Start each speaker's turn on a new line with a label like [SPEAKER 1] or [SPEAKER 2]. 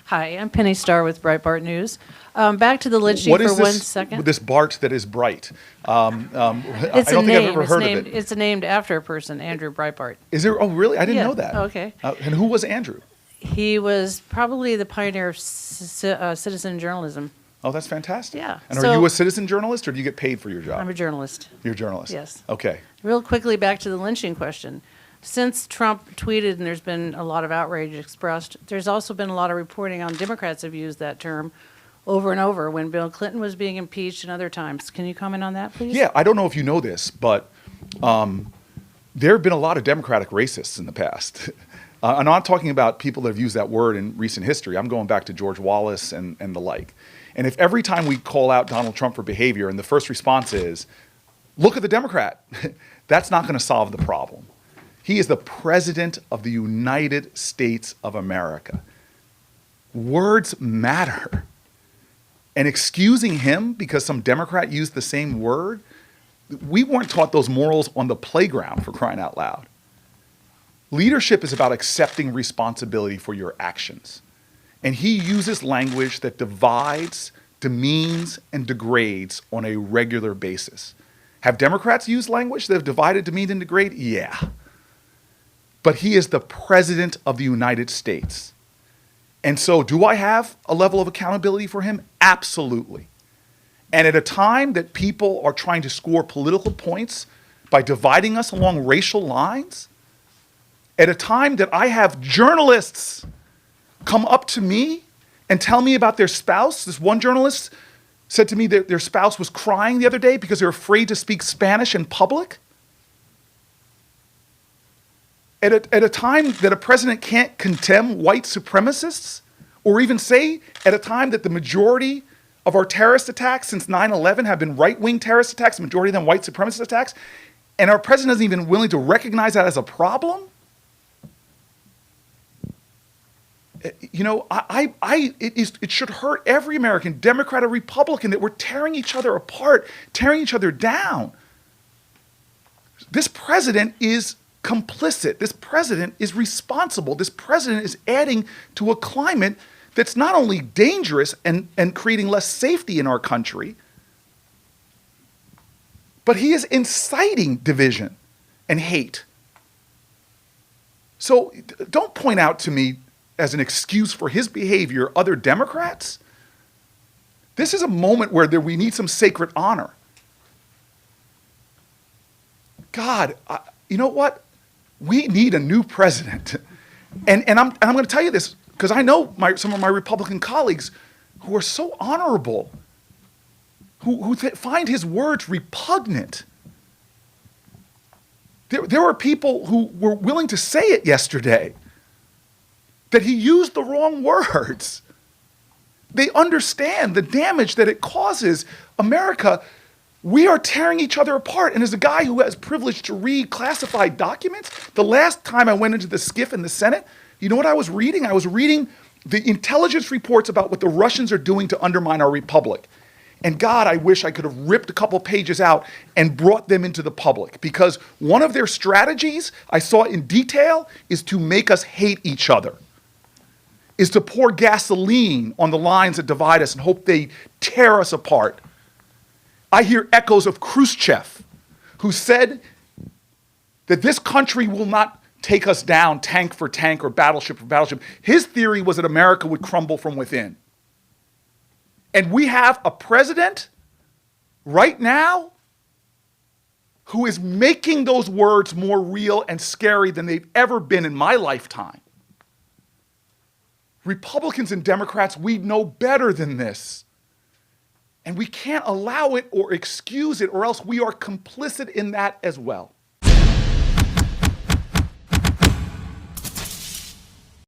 [SPEAKER 1] Hi, I'm Penny Starr with Breitbart News. Back to the lynching
[SPEAKER 2] What
[SPEAKER 1] for
[SPEAKER 2] is
[SPEAKER 1] 1 second.
[SPEAKER 2] this Bart that is bright? I
[SPEAKER 1] It's a
[SPEAKER 2] don't think
[SPEAKER 1] name.
[SPEAKER 2] I've ever
[SPEAKER 1] It's
[SPEAKER 2] heard
[SPEAKER 1] named,
[SPEAKER 2] of it.
[SPEAKER 1] It's named after a person, Andrew Breitbart.
[SPEAKER 2] Is there? Oh, really? I didn't
[SPEAKER 1] Yeah,
[SPEAKER 2] know that.
[SPEAKER 1] okay.
[SPEAKER 2] And who was Andrew?
[SPEAKER 1] He was probably the pioneer of citizen journalism.
[SPEAKER 2] Oh, that's fantastic.
[SPEAKER 1] Yeah,
[SPEAKER 2] And are
[SPEAKER 1] so-
[SPEAKER 2] you a citizen journalist, or do you get paid for your job?
[SPEAKER 1] I'm a journalist.
[SPEAKER 2] You're a journalist.
[SPEAKER 1] Yes.
[SPEAKER 2] Okay.
[SPEAKER 1] Real quickly, back to the lynching question. Since Trump tweeted and there's been a lot of outrage expressed, there's also been a lot of reporting on Democrats have used that term over and over when Bill Clinton was being impeached and other times. Can you comment on that, please?
[SPEAKER 2] Yeah, I don't know if you know this, but there have been a lot of Democratic racists in the past. I'm not talking about people that have used that word in recent history. I'm going back to George Wallace and the like. And if every time we call out Donald Trump for behavior and the first response is, look at the Democrat, that's not going to solve the problem. He is the President of the United States of America. Words matter. And excusing him because some Democrat used the same word, we weren't taught those morals on the playground, for crying out loud. Leadership is about accepting responsibility for your actions. And he uses language that divides, demeans, and degrades on a regular basis. Have Democrats used language that have divided, demeaned, and degraded? Yeah. But he is the President of the United States. And so do I have a level of accountability for him? Absolutely. And at a time that people are trying to score political points by dividing us along racial lines, at a time that I have journalists come up to me and tell me about their spouse. This one journalist said to me that their spouse was crying the other day because they're afraid to speak Spanish in public. At a time that a president can't condemn white supremacists, or even say at a time that the majority of our terrorist attacks since 9/11 have been right-wing terrorist attacks, the majority of them white supremacist attacks, and our president isn't even willing to recognize that as a problem? You know, it should hurt every American, Democrat or Republican, that we're tearing each other apart, tearing each other down. This president is complicit. This president is responsible. This president is adding to a climate that's not only dangerous and creating less safety in our country, but he is inciting division and hate. So don't point out to me as an excuse for his behavior other Democrats. This is a moment where we need some sacred honor. God, you know what? We need a new president. And I'm going to tell you this because I know some of my Republican colleagues who are so honorable, who find his words repugnant. There were people who were willing to say it yesterday, that he used the wrong words. They understand the damage that it causes America. We are tearing each other apart. And as a guy who has privilege to read classified documents, the last time I went into the SCIF in the Senate, you know what I was reading? I was reading the intelligence reports about what the Russians are doing to undermine our republic. And God, I wish I could have ripped a couple pages out and brought them into the public, because one of their strategies I saw in detail is to make us hate each other, is to pour gasoline on the lines that divide us and hope they tear us apart. I hear echoes of Khrushchev, who said that this country will not take us down tank for tank or battleship for battleship. His theory was that America would crumble from within. And we have a president right now who is making those words more real and scary than they've ever been in my lifetime. Republicans and Democrats, we know better than this. And we can't allow it or excuse it, or else we are complicit in that as well.